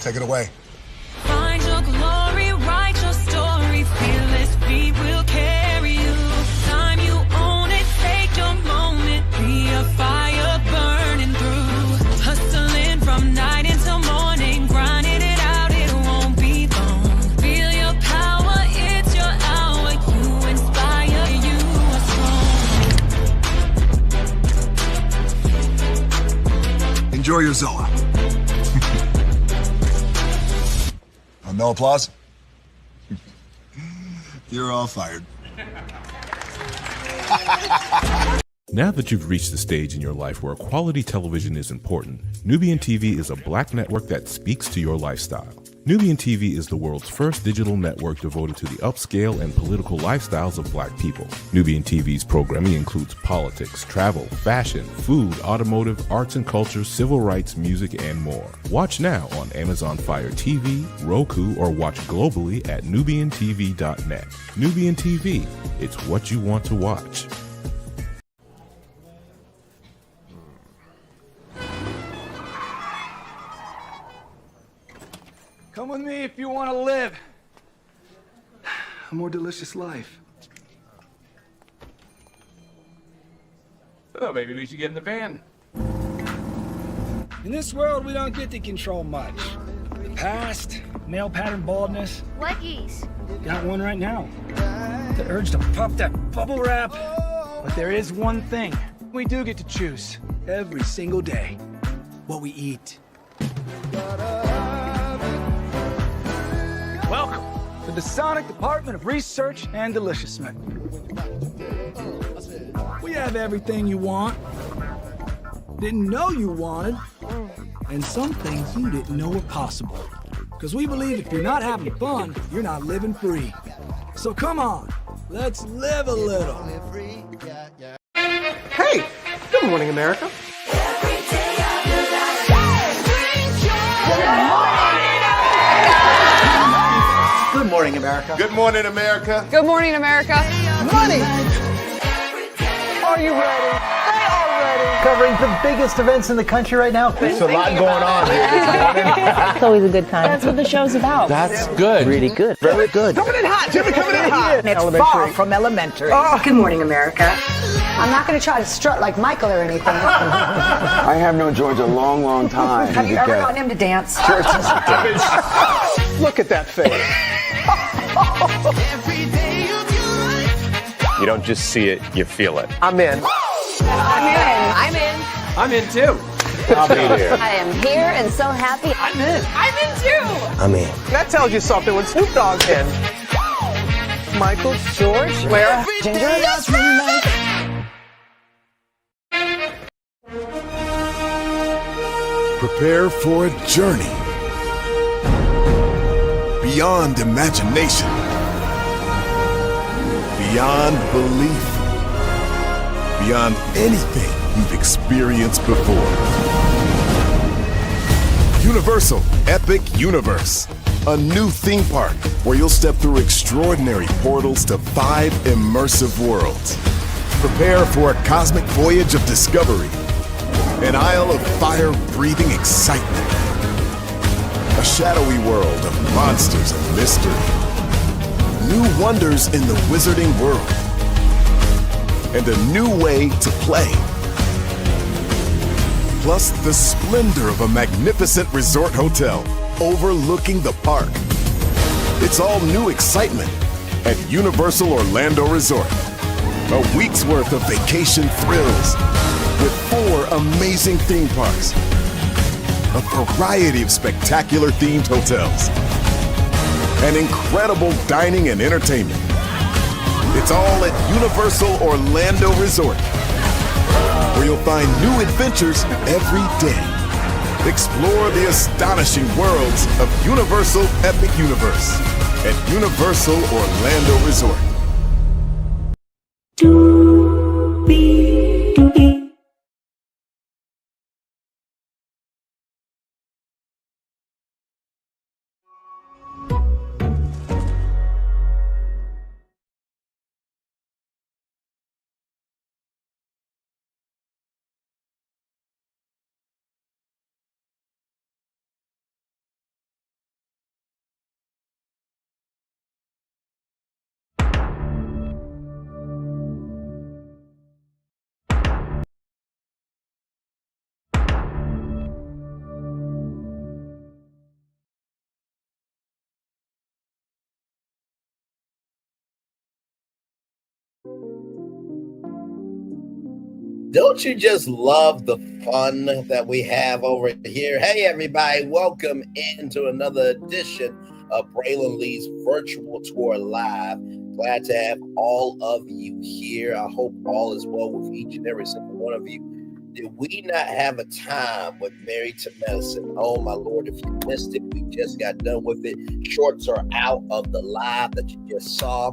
Take it away. Find your glory, write your story, fearless feet will carry you. Time you own it, take your moment, be a fire burning through. Hustling from night until morning, grinding it out, it won't be long. Feel your power, it's your hour, you inspire, you are strong. Enjoy your Zoa. No applause? You're all fired. Now that you've reached the stage in your life where quality television is important, Nubian TV is a black network that speaks to your lifestyle. Nubian TV is the world's first digital network devoted to the upscale and political lifestyles of black people. Nubian TV's programming includes politics, travel, fashion, food, automotive, arts and culture, civil rights, music, and more. Watch now on Amazon Fire TV, Roku, or watch globally at nubiantv.net. Nubian TV, it's what you want to watch. Come with me if you want to live a more delicious life. Oh, maybe we should get in the van. In this world, we don't get to control much. The past, male pattern baldness. What geese? Got one right now. The urge to puff that bubble wrap. But there is one thing we do get to choose every single day: what we eat. Welcome to the Sonic Department of Research and Deliciousment. We have everything you want, didn't know you wanted, and some things you didn't know were possible. Because we believe if you're not having fun, you're not living free. So come on, let's live a little. Hey, good morning, America. Good morning, America. Good morning, America. Good morning, America. Money! Are you ready? They are ready. Covering the biggest events in the country right now. There's a lot going on here this morning. It's always a good time. That's what the show's about. That's good. Really good. Very good. Coming in hot, Jimmy, coming in hot. It's far from elementary. Oh, good morning, America. I'm not going to try to strut like Michael or anything. I have known George a long, long time. Have you ever gotten him to dance? Look at that face. You don't just see it, you feel it. I'm in. I'm in. I'm in. I'm in too. I'll be here. I am here and so happy. I'm in. I'm in too. I'm in. That tells you something when Snoop Dogg's in. Michael, George, where? Ginger. Prepare for a journey beyond imagination, beyond belief, beyond anything you've experienced before. Universal Epic Universe, a new theme park where you'll step through extraordinary portals to 5 immersive worlds. Prepare for a cosmic voyage of discovery, an isle of fire-breathing excitement, a shadowy world of monsters and mystery, new wonders in the wizarding world, and a new way to play. Plus the splendor of a magnificent resort hotel overlooking the park. It's all new excitement at Universal Orlando Resort. A week's worth of vacation thrills with 4 amazing theme parks, a variety of spectacular themed hotels, and incredible dining and entertainment. It's all at Universal Orlando Resort, where you'll find new adventures every day. Explore the astonishing worlds of Universal Epic Universe at Universal Orlando Resort. Don't you just love the fun that we have over here? Hey, everybody, welcome into another edition of Braylon Lee's Virtual Tour Live. Glad to have all of you here. I hope all is well with each and every single one of you. Did we not have a time with Married to Medicine? Oh, my Lord, if you missed it, we just got done with it. Shorts are out of the live that you just saw.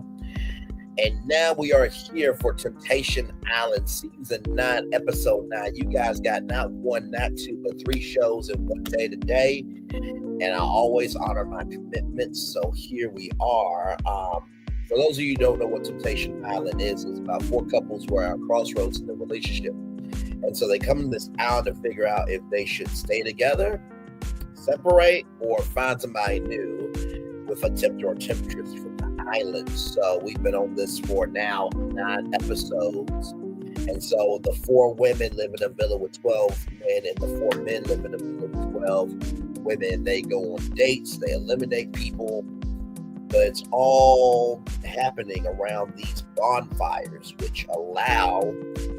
And now we are here for Temptation Island, Season 9, Episode 9. You guys got not one, not two, but 3 shows in one day today. And I always honor my commitments. So here we are. For those of you who don't know what Temptation Island is, it's about 4 couples who are at crossroads in their relationship. And so they come to this island to figure out if they should stay together, separate, or find somebody new with a tempter or temptress from the island. So we've been on this for now 9 episodes. And so the 4 women live in a villa with 12 men, and the 4 men live in a villa with 12 women. They go on dates, they eliminate people, but it's all happening around these bonfires, which allow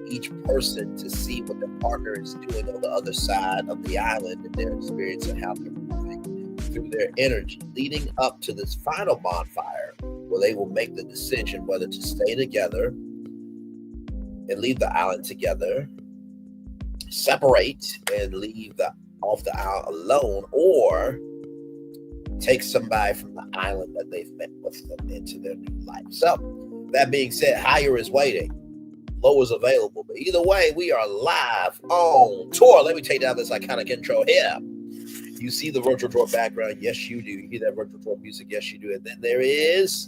each person to see what their partner is doing on the other side of the island and their experience and how they're moving through their energy, leading up to this final bonfire where they will make the decision whether to stay together and leave the island together, separate and leave off the island alone, or take somebody from the island that they've met with them into their new life. So, that being said, higher is waiting, low is available. But either way, we are live on tour. Let me take down this iconic intro here. You see the virtual tour background? Yes, you do. You hear that virtual tour music? Yes, you do. And then there is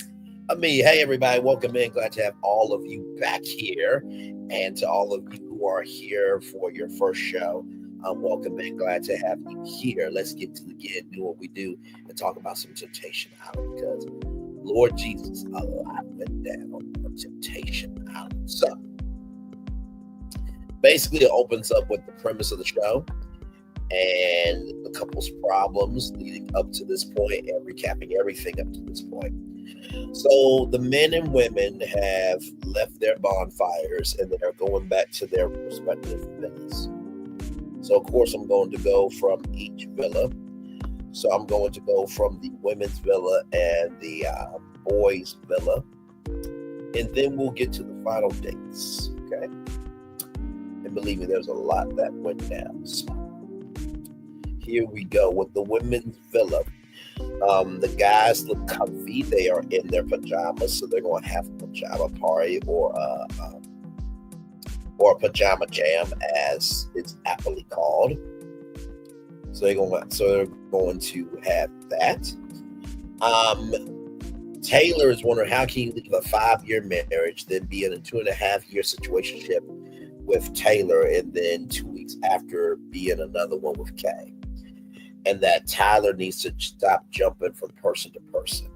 me. Hey, everybody, welcome in. Glad to have all of you back here. And to all of you who are here for your first show, welcome in. Glad to have you here. Let's get to do what we do and talk about some Temptation Island, because Lord Jesus, a lot went down on Temptation Island. So basically, it opens up with the premise of the show and the couple's problems leading up to this point and recapping everything up to this point. So the men and women have left their bonfires and they're going back to their respective villas. So, of course, I'm going to go from each villa. So I'm going to go from the women's villa and the boys' villa. And then we'll get to the final dates, okay? And believe me, there's a lot that went down. So here we go with the women's villa. The guys look comfy. They are in their pajamas, so they're going to have a pajama party or a pajama jam, as it's aptly called. So they're going to have that. Tayler is wondering, how can you leave a 5-year marriage, then be in a 2.5-year situationship with Tayler, and then 2 weeks after be in another one with Kay? And that Tayler needs to stop jumping from person to person.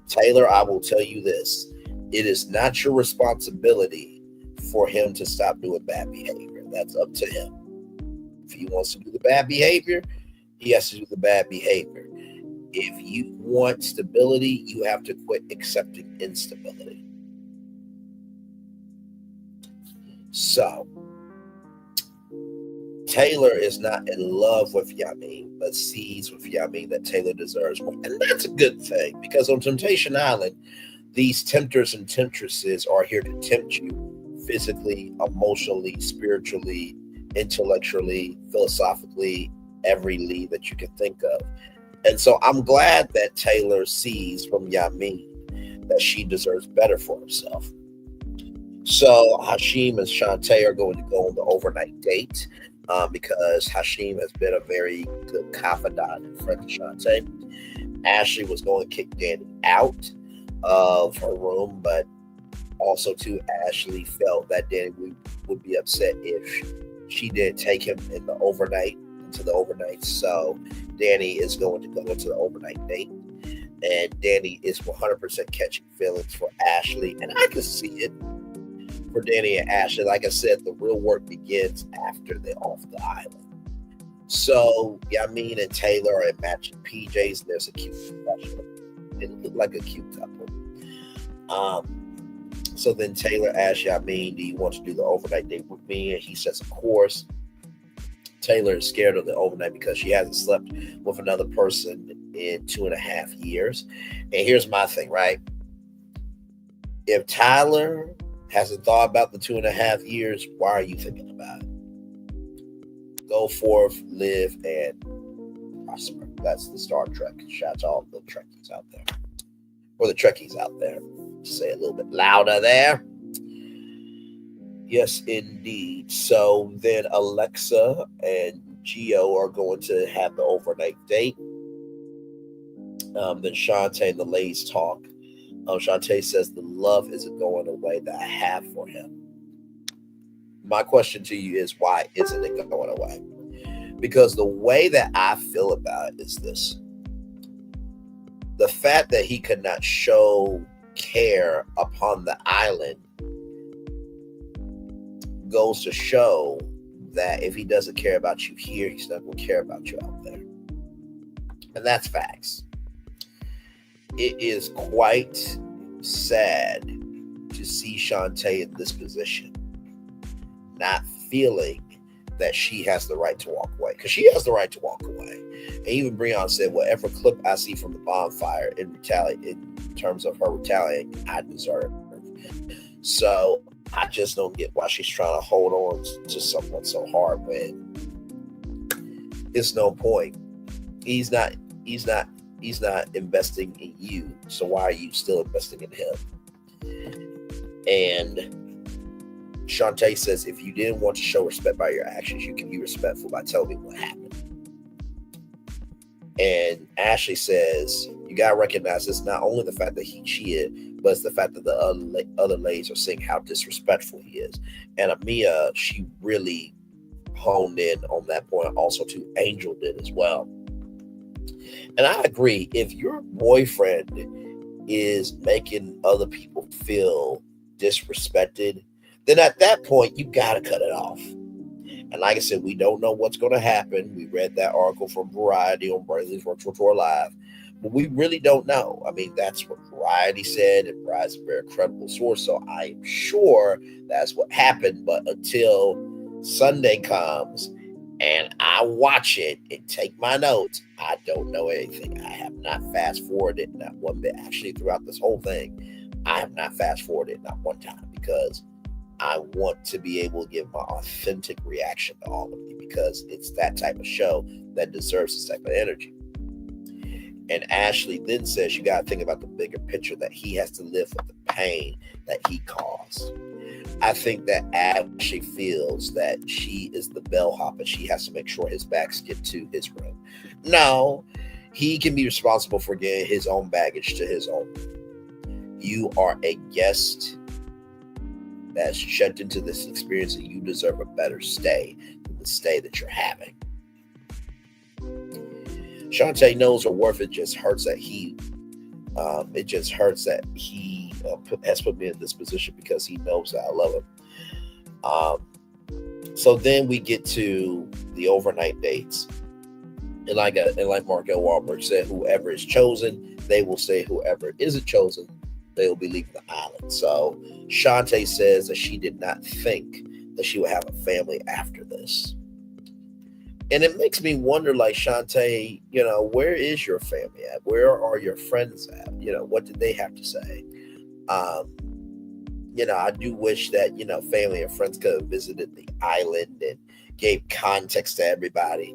Tayler, I will tell you this: it is not your responsibility for him to stop doing bad behavior. That's up to him. If he wants to do the bad behavior, he has to do the bad behavior. If you want stability, you have to quit accepting instability. So, Tayler is not in love with Yamen, but sees with Yamen that Tayler deserves more. And that's a good thing, because on Temptation Island, these tempters and temptresses are here to tempt you physically, emotionally, spiritually, intellectually, philosophically, every lead that you can think of. And so I'm glad that Tayler sees from Yamen that she deserves better for herself. So Hashim and Shantae are going to go on the overnight date because Hashim has been a very good confidant and friend to Shantae. Ashley was going to kick Danny out of her room, but also too, Ashley felt that Danny would be upset if she didn't take him into the overnight. So Danny is going to go into the overnight date, and Danny is 100% catching feelings for Ashley, and I can see it for Danny and Ashley. Like I said, the real work begins after they're off the island. So Yamen and Tayler are in matching PJs, and there's a cute discussion. They look like a cute couple. So then Tayler asks Yamin, do you want to do the overnight date with me? And he says, of course. Tayler is scared of the overnight because she hasn't slept with another person in 2.5 years. And here's my thing, right? If Tayler hasn't thought about the 2.5 years, why are you thinking about it? Go forth, live, and prosper. That's the Star Trek. Shout out to all the Trekkies out there. Or the Trekkies out there. Say it a little bit louder there. Yes, indeed. So then Alexa and Gio are going to have the overnight date. Then Shantae and the ladies talk. Shantae says the love isn't going away that I have for him. My question to you is, why isn't it going away? Because the way that I feel about it is this. The fact that he could not show care upon the island goes to show that if he doesn't care about you here, he's not going to care about you out there. And that's facts. It is quite sad to see Shantae in this position, not feeling that she has the right to walk away, because she has the right to walk away. And even Brion said, whatever clip I see from the bonfire in terms of her retaliating, I deserve. So I just don't get why she's trying to hold on to someone so hard when it's no point. He's not investing in you. So why are you still investing in him? And Shantae says, if you didn't want to show respect by your actions, you can be respectful by telling me what happened. And Ashley says, you got to recognize it's not only the fact that he cheated, but it's the fact that the other ladies are seeing how disrespectful he is. And Amia, she really honed in on that point. Also, too, Angel did as well. And I agree. If your boyfriend is making other people feel disrespected, then at that point, you got to cut it off. And like I said, we don't know what's going to happen. We read that article from Variety on Braylon's Virtual Tour Live, but we really don't know. I mean, that's what Variety said, and Variety's a very credible source, so I am sure that's what happened. But until Sunday comes and I watch it and take my notes, I don't know anything. I have not fast-forwarded not one bit. Actually, throughout this whole thing, I have not fast-forwarded not one time, because I want to be able to give my authentic reaction to all of you, because it's that type of show that deserves this type of energy. And Ashley then says, you got to think about the bigger picture, that he has to live with the pain that he caused. I think that Ashley feels that she is the bellhop and she has to make sure his bags get to his room. No, he can be responsible for getting his own baggage to his own room. You are a guest that's checked into this experience, and you deserve a better stay than the stay that you're having. Shantae knows her worth. It just hurts that he has put me in this position, because he knows that I love him. So then we get to the overnight dates, and like Markel Wahlberg said, whoever is chosen, they will stay. Whoever isn't chosen, they will be leaving the island. So Shantae says that she did not think that she would have a family after this. And it makes me wonder, like, Shantae, where is your family at? Where are your friends at? What did they have to say? I do wish that, family and friends could have visited the island and gave context to everybody.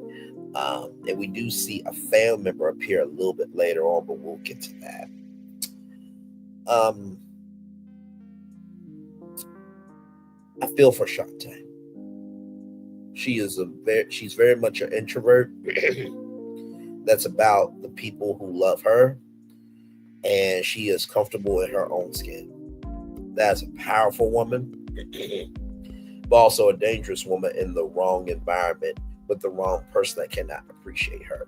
And we do see a family member appear a little bit later on, but we'll get to that. I feel for Shantae. She's very much an introvert that's about the people who love her, and she is comfortable in her own skin. That's a powerful woman, but also a dangerous woman in the wrong environment with the wrong person that cannot appreciate her.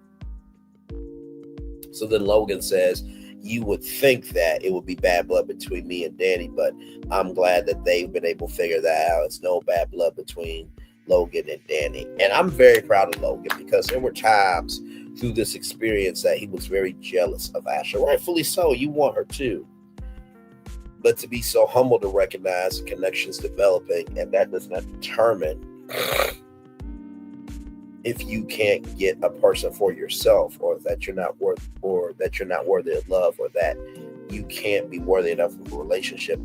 So then Logan says, you would think that it would be bad blood between me and Danny, but I'm glad that they've been able to figure that out. It's no bad blood between Logan and Danny. And I'm very proud of Logan, because there were times through this experience that he was very jealous of Ashley. Rightfully so. You want her too. but to be so humble to recognize the connections developing, and that does not determine if you can't get a person for yourself, or that you're not worth, or that you're not worthy of love, or that you can't be worthy enough of a relationship.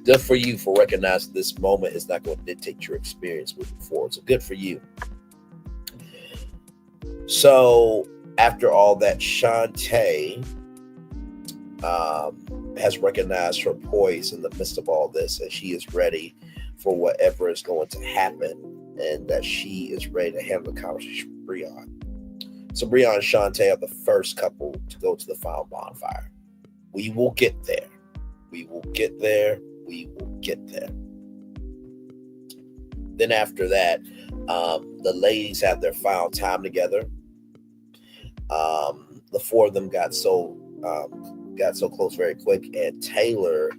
Good for you for recognizing this moment is not going to dictate your experience moving forward. So good for you. So after all that, Shantae has recognized her poise in the midst of all this, and she is ready for whatever is going to happen, and that she is ready to handle the conversation with Brion. So Brion and Shantae are the first couple to go to the final bonfire. We will get there. We will get there. We will get there. Then after that, the ladies have their final time together. The four of them got so close very quick, and Tayler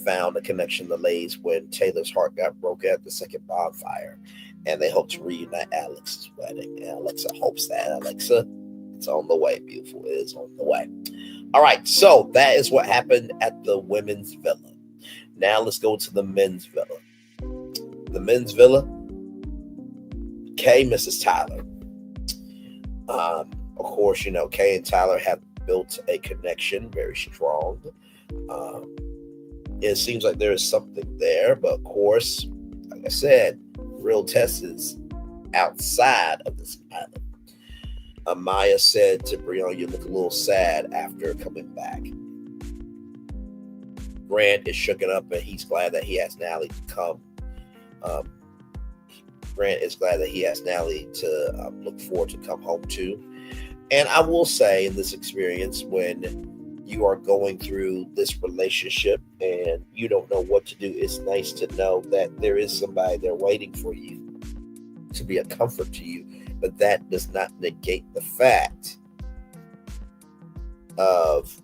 found a connection to the ladies when Taylor's heart got broken at the second bonfire, and they hope to reunite Alex's wedding. And Alexa hopes that. Alexa, it's on the way, beautiful. It is on the way. All right, so that is what happened at the women's villa. Now let's go to the men's villa. The men's villa, Kay misses Tayler. Of course, Kay and Tayler have built a connection, very strong. It seems like there is something there, but of course, like I said, real test is outside of this island. Amaya said to Brion, "You look a little sad after coming back." Grant is shooken up, and he's glad that he has Natalie to come. Grant is glad that he has Natalie to look forward to come home to. And I will say, in this experience, when you are going through this relationship and you don't know what to do, it's nice to know that there is somebody there waiting for you to be a comfort to you. But that does not negate the fact of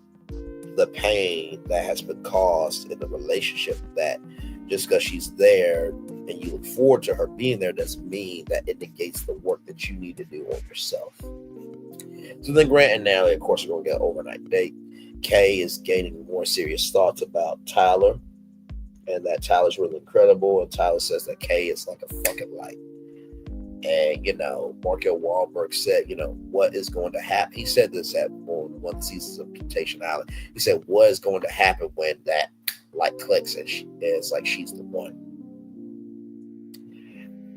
the pain that has been caused in the relationship, that just because she's there and you look forward to her being there doesn't mean that it negates the work that you need to do on yourself. So then Grant and Natalie, of course, are going to get an overnight date. Kay is gaining more serious thoughts about Tayler, and that Tyler's really incredible, and Tayler says that Kay is like a fucking light. And, Markel Wahlberg said, what is going to happen? He said this on one of the seasons of Temptation Island. He said, what is going to happen when that light clicks and it's like she's the one?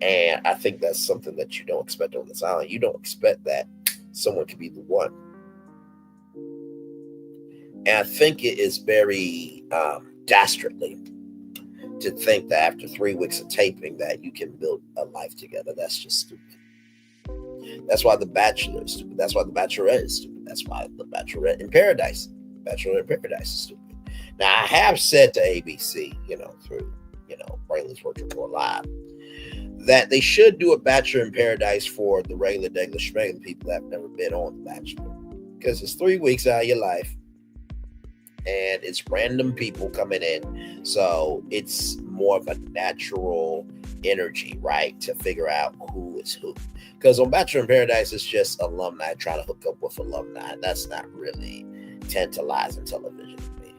And I think that's something that you don't expect on this island. You don't expect that someone can be the one. And I think it is very dastardly to think that after 3 weeks of taping that you can build a life together. That's just stupid. That's why The Bachelor is stupid. That's why The Bachelorette is stupid. That's why The Bachelorette in Paradise is stupid. Now, I have said to ABC, through, Braylon's Virtual Tour Live, that they should do a Bachelor in Paradise for the regular schmegular people that have never been on The Bachelor. Because it's 3 weeks out of your life, and it's random people coming in. So it's more of a natural energy, right? To figure out who is who. Because on Bachelor in Paradise, it's just alumni trying to hook up with alumni. That's not really tantalizing television to me.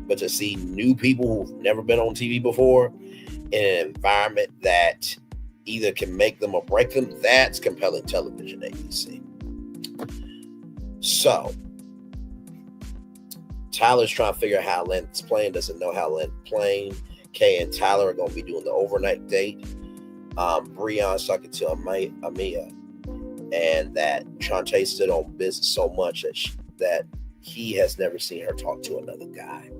But to see new people who've never been on TV before in an environment that either can make them or break them, that's compelling television, ABC. So Tyler's trying to figure out how Len's playing, doesn't know how Len's playing. Kay and Tayler are going to be doing the overnight date. Brion's talking to Amia, and that Shantae stood on business so much that he has never seen her talk to another guy.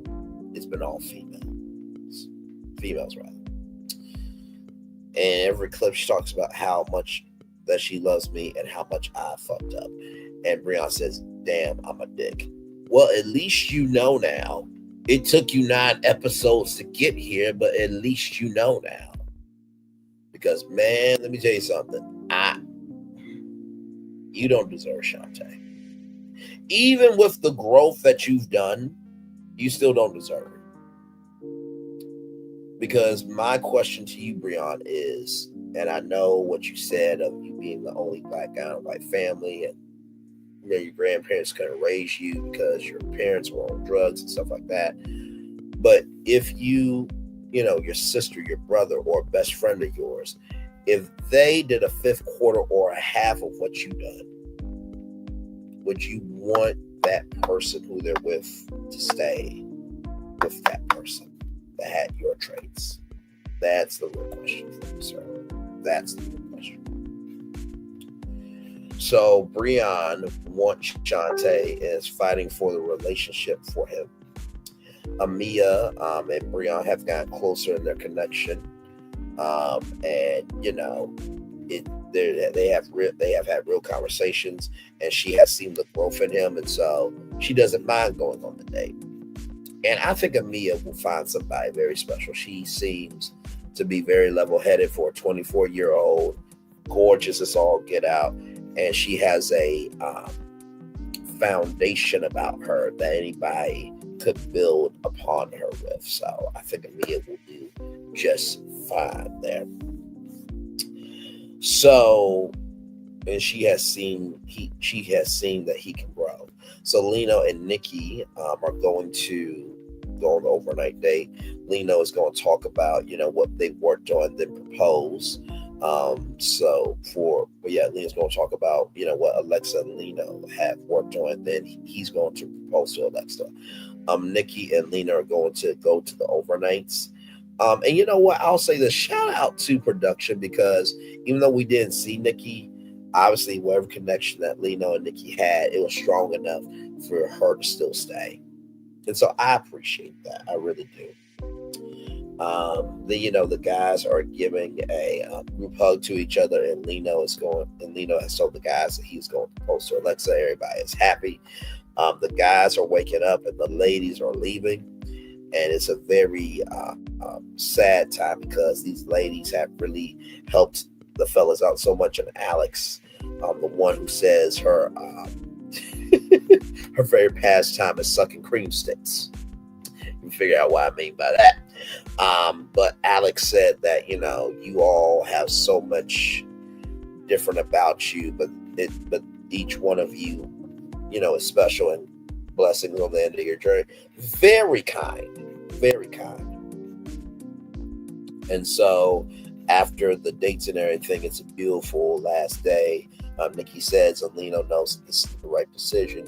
It's been all females, rather. And every clip she talks about how much that she loves me and how much I fucked up. And Brion says, "Damn, I'm a dick." Well, at least you know now. It took you 9 episodes to get here, but at least you know now. Because, man, let me tell you something. You don't deserve Shantae. Even with the growth that you've done, you still don't deserve it. Because my question to you, Brion, is, and I know what you said of you being the only black guy in a white family, and your grandparents couldn't raise you because your parents were on drugs and stuff like that. But if you know, your sister, your brother, or a best friend of yours, if they did a fifth quarter or a half of what you done, would you want that person who they're with to stay with that person that had your traits? That's the real question for you, sir. That's the real question. So Brion wants shantae and is fighting for the relationship for him. Amia and Brion have gotten closer in their connection, and you know, they have had real conversations, and she has seen the growth in him, and so she doesn't mind going on the date. And I think Amia will find somebody very special. She seems to be very level-headed for a 24-year-old, gorgeous as all get out, and she has a foundation about her that anybody could build upon her with. So I think Amia will do just fine there. So, and she has seen that he can grow. So Lino and Nikki are going to go on the overnight date. Lino is going to talk about, you know, what they worked on, then propose. Lino's going to talk about, you know, what Alexa and Lino have worked on, then he's going to propose to Alexa. Nikki and Lino are going to go to the overnights. And you know what? I'll say this, shout out to production, because even though we didn't see Nikki, obviously whatever connection that Lino and Nikki had, it was strong enough for her to still stay. And so I appreciate that. I really do. The guys are giving a group hug to each other, and Lino has told the guys that he's going to propose to Alexa. Everybody is happy. The guys are waking up and the ladies are leaving, and it's a very sad time, because these ladies have really helped the fellas out so much. And Alex, the one who says her her very pastime is sucking cream sticks. You can figure out what I mean by that. But Alex said that, you know, you all have so much different about you, but each one of you, you know, is special, and blessings on the end of your journey. Very kind, very kind. And so after the dates and everything, it's a beautiful last day. Nikki says, and Lino knows that this is the right decision.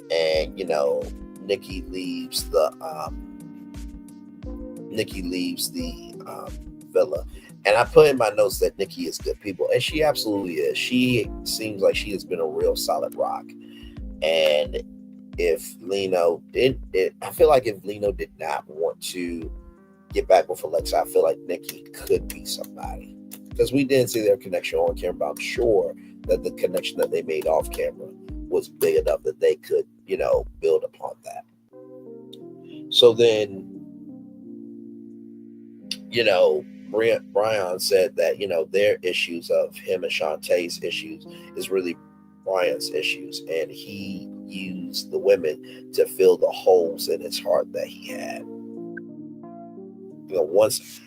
And, you know, Nikki leaves the villa. And I put in my notes that Nikki is good people, and she absolutely is. She seems like she has been a real solid rock. And if Lino I feel like if Lino did not want to get back with Alexa, I feel like Nikki could be somebody, because we didn't see their connection on camera, but I'm sure that the connection that they made off camera was big enough that they could, you know, build upon that. So then, you know, Brion said that, you know, their issues of him and Shantae's issues is really Brion's issues, and he used the women to fill the holes in his heart that he had. You know, once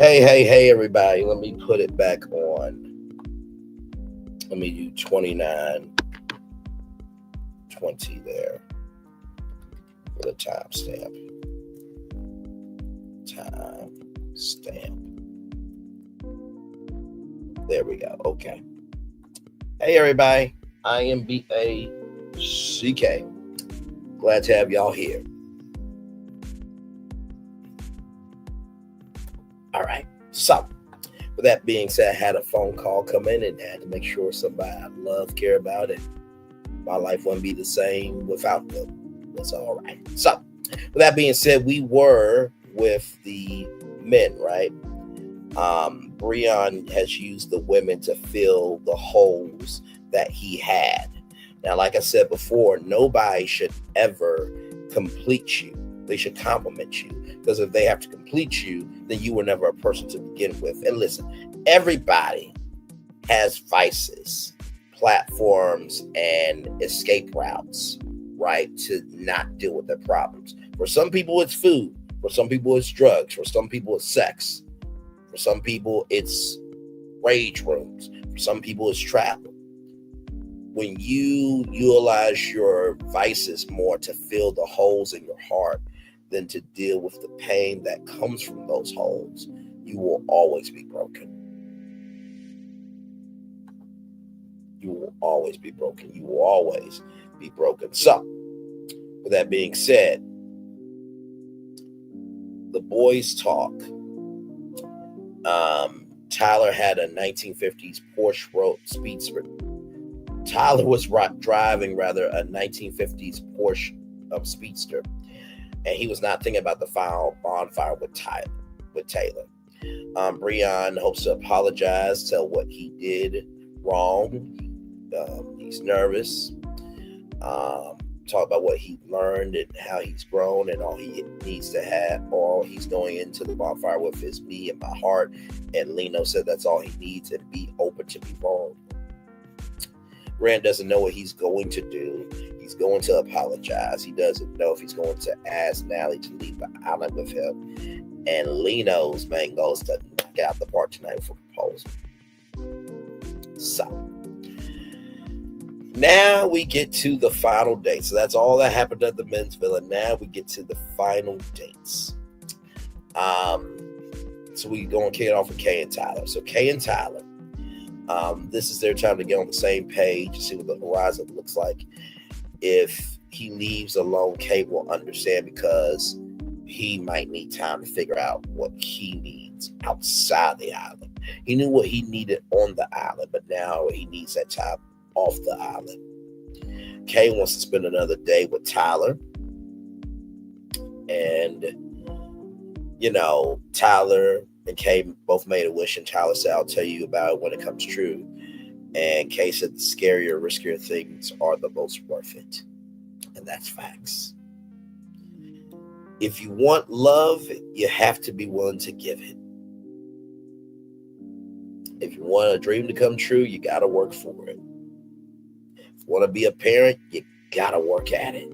Hey, everybody. Let me put it back on. Let me do 29:20 there for the timestamp. There we go. Okay. Hey, everybody. I am BACK. Glad to have y'all here. All right. So, with that being said, I had a phone call come in and had to make sure somebody I love, care about it. My life wouldn't be the same without them. That's all right. So, with that being said, we were with the men, right? Brion has used the women to fill the holes that he had. Now, like I said before, nobody should ever complete you. They should compliment you, because if they have to complete you, then you were never a person to begin with. And listen, everybody has vices, platforms, and escape routes, right, to not deal with their problems. For some people, it's food. For some people, it's drugs. For some people, it's sex. For some people, it's rage rooms. For some people, it's travel. When you utilize your vices more to fill the holes in your heart than to deal with the pain that comes from those holes, you will always be broken. You will always be broken. You will always be broken. So, with that being said, the boys talk. Tayler had a 1950s Porsche Speedster. Tayler was driving a 1950s Porsche Speedster, and he was not thinking about the final bonfire with Tayler. Brion hopes to apologize, tell what he did wrong. He's nervous. Talk about what he learned and how he's grown, and all he needs to have, all he's going into the bonfire with is me and my heart. And Lino said that's all he needs, and be open to be vulnerable. Rand doesn't know what he's going to do. He's going to apologize. He doesn't know if he's going to ask Nally to leave the island with him. And Lino's main goal is to knock out the park tonight for proposal. So, now we get to the final date. So that's all that happened at the men's villa. Now we get to the final dates. So we go and kick it off with Kay and Tayler. So Kay and Tayler, this is their time to get on the same page, to see what the horizon looks like. If he leaves alone, Kay will understand, because he might need time to figure out what he needs outside the island. He knew what he needed on the island, but now he needs that time off the island. Kay wants to spend another day with Tayler. And, Tayler and Kay both made a wish, and Tayler said, I'll tell you about it when it comes true. And Kay said the scarier, riskier things are the most worth it. And that's facts. If you want love, you have to be willing to give it. If you want a dream to come true, you got to work for it. If you want to be a parent, you got to work at it.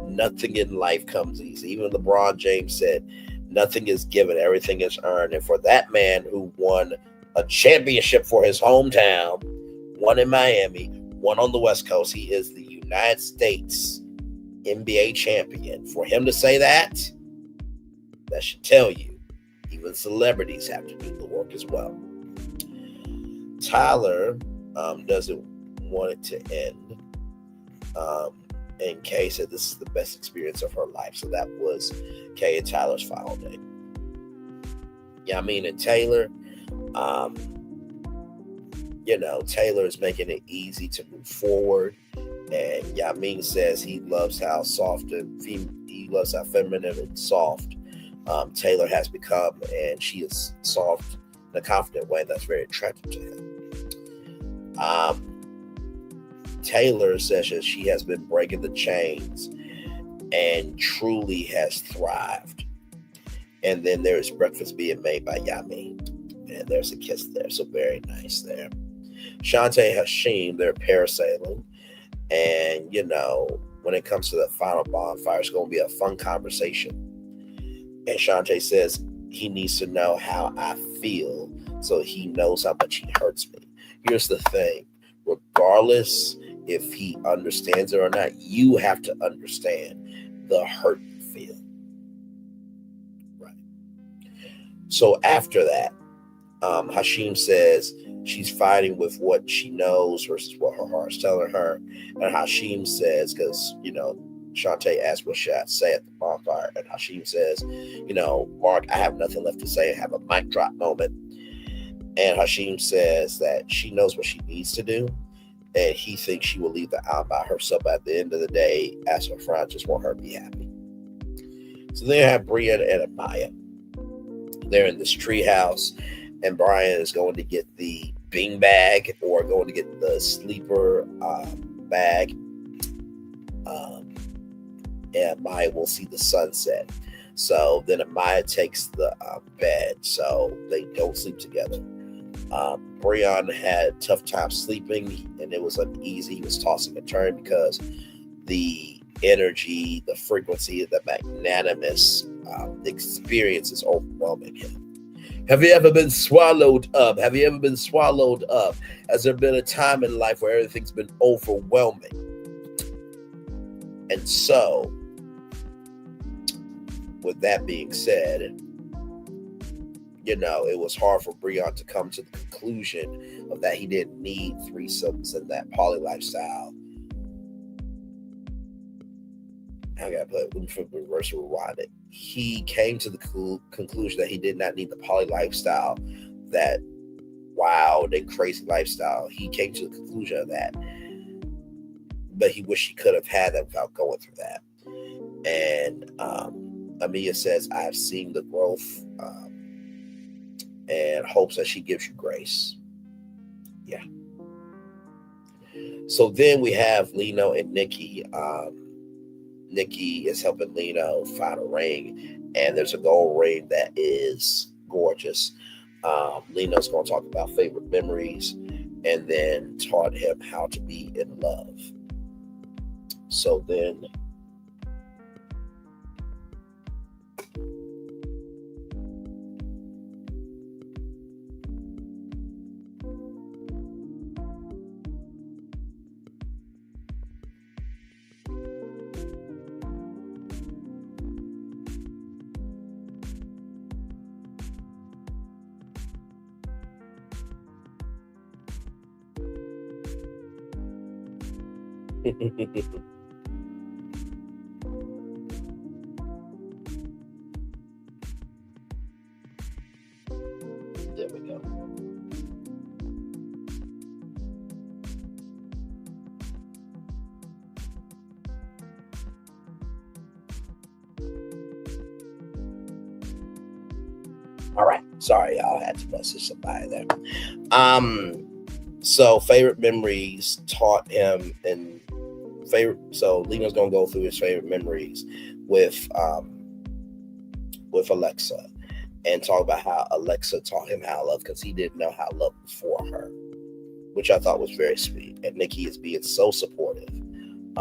Nothing in life comes easy. Even LeBron James said, nothing is given, everything is earned. And for that man who won a championship for his hometown, one in Miami, one on the West Coast, he is the United States NBA champion. For him to say that should tell you, even celebrities have to do the work as well. Tayler doesn't want it to end. And Kay said this is the best experience of her life. So that was Kay and Tyler's final day. Yamen and Tayler, Tayler is making it easy to move forward. And Yamen says he loves how feminine and soft Tayler has become, and she is soft in a confident way that's very attractive to him. Tayler says that she has been breaking the chains and truly has thrived. And then there's breakfast being made by Yamen, and there's a kiss there, so very nice there. Shantae and Hashim, they're parasailing, and when it comes to the final bonfire, it's going to be a fun conversation. And Shantae says he needs to know how I feel so he knows how much he hurts me. Here's the thing. Regardless if he understands it or not, you have to understand the hurt you feel. Right. So after that, Hashim says she's fighting with what she knows versus what her heart's telling her. And Hashim says, because, Shantae asked what should I say at the bonfire. And Hashim says, Mark, I have nothing left to say. I have a mic drop moment. And Hashim says that she knows what she needs to do. And he thinks she will leave the island by herself at the end of the day, as her friends just want her to be happy. So they have Brion and Amaya. They're in this tree house, and Brion is going to get the bean bag or going to get the sleeper bag. And Amaya will see the sunset. So then Amaya takes the bed, so they don't sleep together. Brion had a tough time sleeping, and it was uneasy. He was tossing and turning because the energy, the frequency, the magnanimous experience is overwhelming him. Have you ever been swallowed up? Have you ever been swallowed up? Has there been a time in life where everything's been overwhelming? And so, with that being said, it was hard for Brion to come to the conclusion of that he didn't need threesomes and that poly lifestyle. I gotta put reverse rewind it. He came to the conclusion that he did not need the poly lifestyle, that wild and crazy lifestyle. He came to the conclusion of that, but he wished he could have had that without going through that. And Amia says, I've seen the growth and hopes that she gives you grace. Yeah. So then we have Lino and Nikki. Nikki is helping Lino find a ring, and there's a gold ring that is gorgeous. Lino's going to talk about favorite memories and then taught him how to be in love. So then there we go. All right. Sorry, y'all. I had to message somebody there. So favorite memories taught him so Lino's gonna go through his favorite memories with Alexa and talk about how Alexa taught him how to love, because he didn't know how to love before her, which I thought was very sweet. And Nikki is being so supportive. And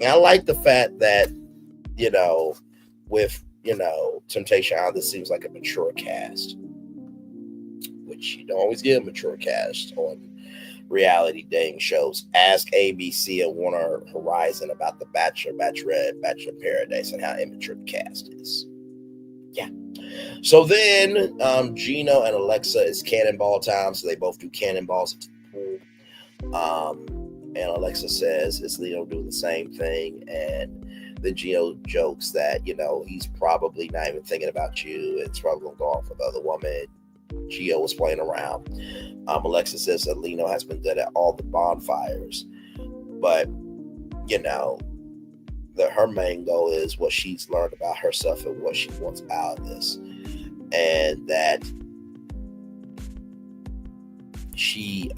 I like the fact that, with Temptation Island, this seems like a mature cast, which you don't always get a mature cast on reality dating shows. Ask ABC and Warner Horizon about The Bachelor, Bachelorette, Bachelor in Paradise, and how immature the cast is. Yeah. So then Gino and Alexa is cannonball time, so they both do cannonballs at the pool. And Alexa says, is Lino doing the same thing? And then Gino jokes that, he's probably not even thinking about you. It's probably going to go off with the other woman. Gio was playing around. Alexa says that Lino has been good at all the bonfires, but her main goal is what she's learned about herself and what she wants out of this, and that she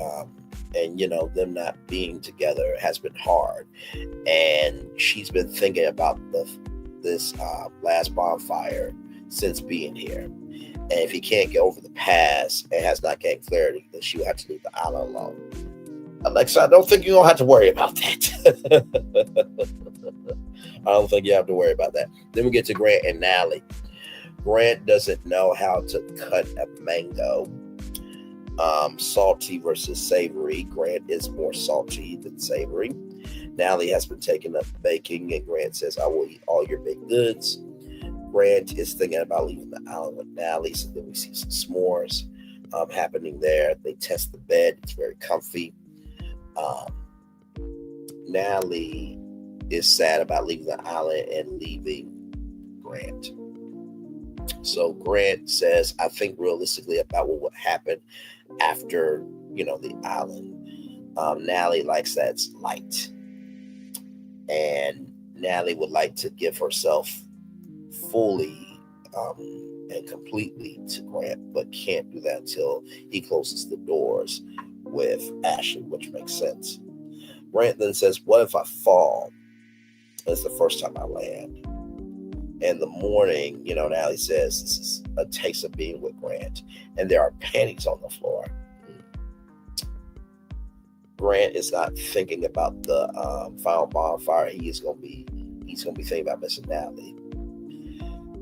and them not being together has been hard, and she's been thinking about this last bonfire since being here. And if he can't get over the past and has not gained clarity, then she will have to leave the island alone. Alexa, I don't think you don't have to worry about that. I don't think you have to worry about that. Then we get to Grant and Nally. Grant doesn't know how to cut a mango. Salty versus savory. Grant is more salty than savory. Nally has been taking up baking, and Grant says, I will eat all your baked goods. Grant is thinking about leaving the island with Nally, so then we see some s'mores happening there. They test the bed. It's very comfy. Nally is sad about leaving the island and leaving Grant. So Grant says, I think realistically about what would happen after, the island. Nally likes that it's light. And Nally would like to give herself fully and completely to Grant, but can't do that until he closes the doors with Ashley, which makes sense. Grant then says, what if I fall? It's the first time I land. In the morning, Nally says this is a taste of being with Grant, and there are panties on the floor. Grant is not thinking about the final bonfire. He's gonna be thinking about missing Nally.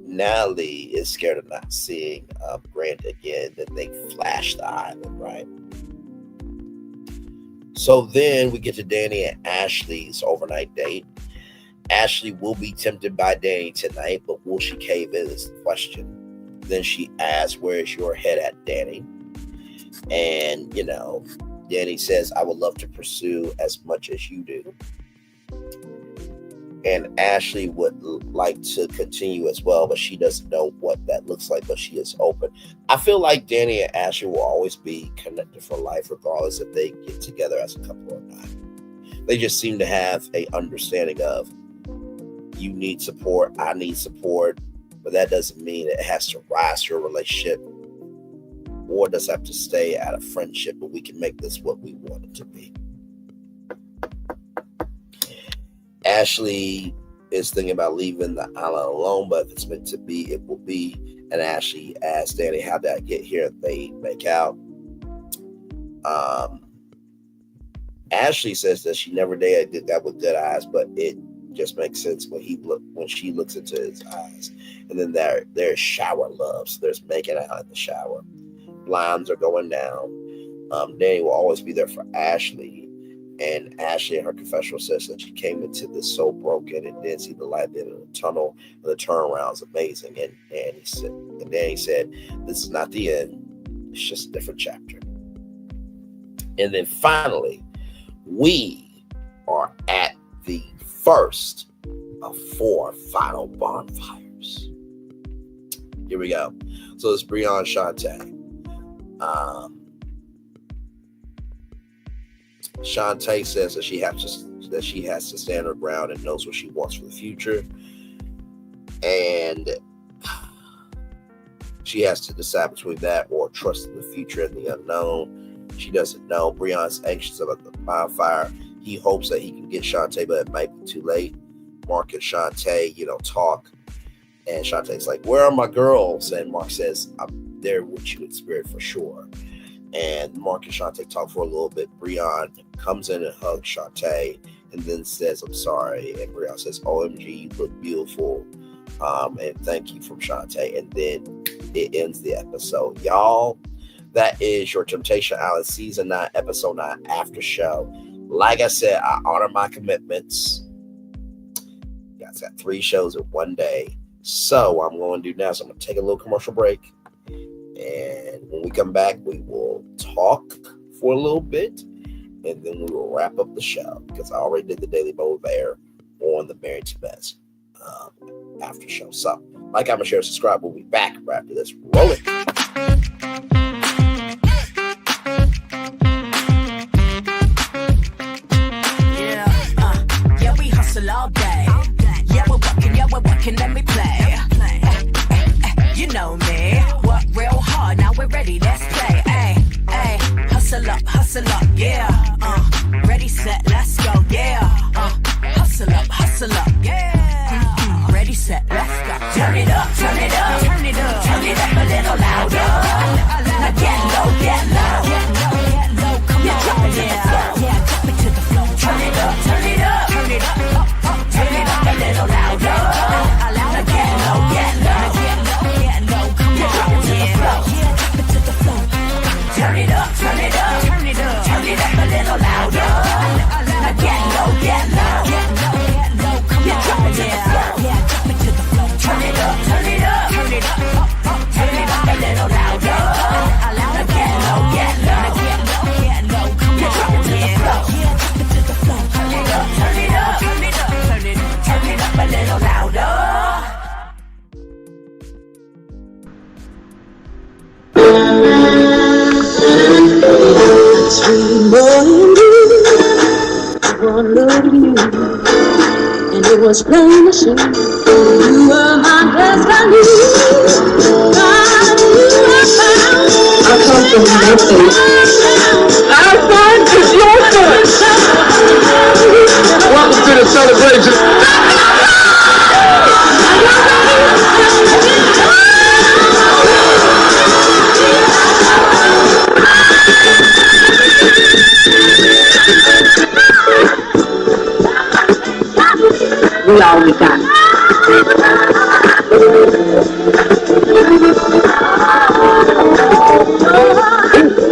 Nally is scared of not seeing Grant again. Then they flash the island, right? So then we get to Danny and Ashley's overnight date. Ashley will be tempted by Danny tonight, but will she cave in is the question. Then she asks, where's your head at, Danny? And, Danny says, I would love to pursue as much as you do. And Ashley would like to continue as well, but she doesn't know what that looks like, but she is open. I feel like Danny and Ashley will always be connected for life, regardless if they get together as a couple or not. They just seem to have a understanding of, you need support, I need support, but that doesn't mean it has to rise to a relationship or does have to stay at a friendship, but we can make this what we want it to be. Ashley is thinking about leaving the island alone, but if it's meant to be, it will be. And Ashley asks Danny, how did I get here? They make out. Ashley says that she never dated a guy with good eyes, but it just makes sense when she looks into his eyes. And then there's shower love. So there's making out in the shower. Blinds are going down. Danny will always be there for Ashley. And Ashley in her confessional says that she came into this so broken and didn't see the light at the end of the tunnel. And the turnaround is amazing. And Danny said, this is not the end. It's just a different chapter. And then finally, we are at the first of 4 final bonfires. Here we go. So it's Brion, shantae. Shantae says that she has to stand her ground and knows what she wants for the future, and she has to decide between that or trust in the future and the unknown. She doesn't know. Brion's anxious about the bonfire. He hopes that he can get Shantae, but it might be too late. Mark and Shantae, talk, and Shantae's like, "Where are my girls?" And Mark says, "I'm there with you in spirit for sure." And Mark and Shantae talk for a little bit. Brion comes in and hugs Shantae and then says, "I'm sorry." And Brion says, "OMG, you look beautiful." And thank you from Shantae. And then it ends the episode. Y'all, that is your Temptation Island Season 9, Episode 9 after show. Like I said, I honor my commitments. You guys got 3 shows in one day. So what I'm going to do now is I'm going to take a little commercial break. And when we come back, we will talk for a little bit, and then we will wrap up the show because I already did the Daily Mode there on the Married to Best after show. So, like, comment, share, subscribe. We'll be back right after this. Roll it. Yeah, we hustle all day. Yeah, we're working, let me play. You know me. Work real hard, now we're ready, let's play. Ay, hustle up, yeah. Ready, set, let's go, yeah. Hustle up, yeah. Ready, set, let's go. Turn it up, turn it up, turn it up, turn it up a little louder. Now get low, come on, yeah, drop it to the floor. Turn it up, turn it up, turn it up, turn it up a little louder. Now get low, It was plain to see you were my destiny. God, you have found. I come from Memphis. Our son is your son. Welcome to the celebration. We all we got.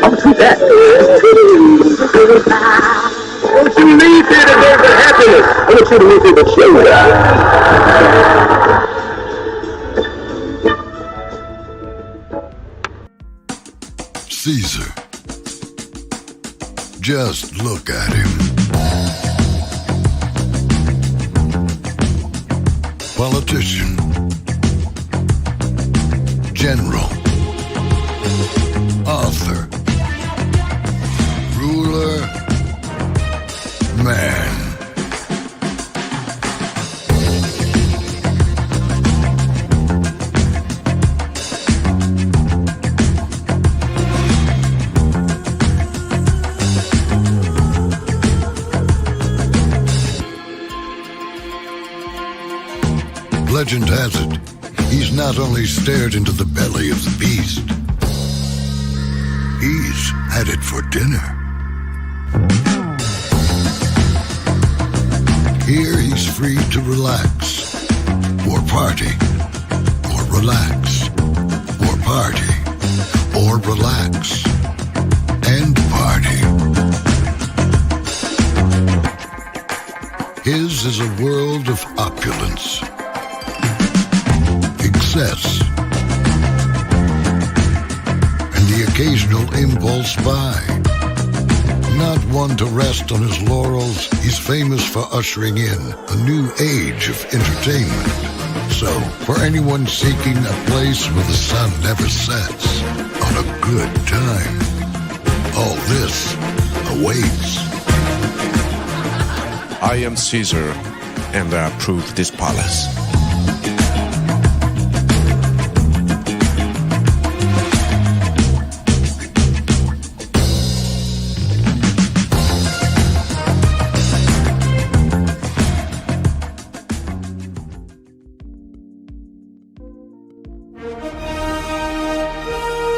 I'm too bad. Don't you leave here today for happiness. I want you to leave here with children. Caesar. Just look at him. Politician, general, author, ruler, man. Legend has it, he's not only stared into the belly of the beast, he's had it for dinner. Here he's free to relax, or party, or relax, or party, or relax, and party. His is a world of opulence, excess, and the occasional impulse buy. Not one to rest on his laurels, he's famous for ushering in a new age of entertainment. So, for anyone seeking a place where the sun never sets on a good time, all this awaits. I am Caesar, and I approve this palace.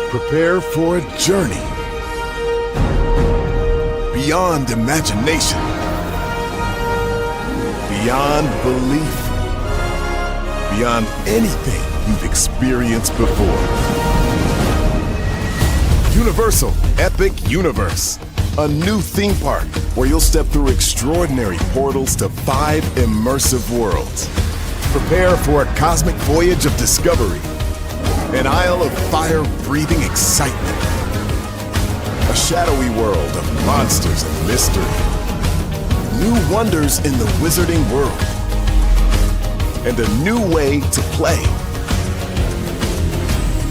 Prepare for a journey beyond imagination, beyond belief, beyond anything you've experienced before. Universal Epic Universe, a new theme park where you'll step through extraordinary portals to 5 immersive worlds. Prepare for a cosmic voyage of discovery, an isle of fire-breathing excitement, a shadowy world of monsters and mystery, new wonders in the wizarding world, and a new way to play.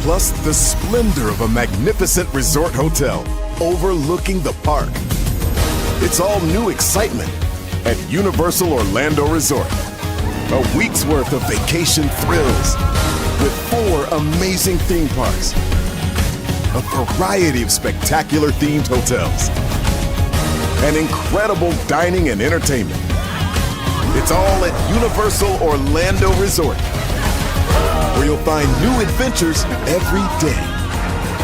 Plus the splendor of a magnificent resort hotel overlooking the park. It's all new excitement at Universal Orlando Resort. A week's worth of vacation thrills with 4 amazing theme parks, a variety of spectacular themed hotels, and incredible dining and entertainment. It's all at Universal Orlando Resort, where you'll find new adventures every day.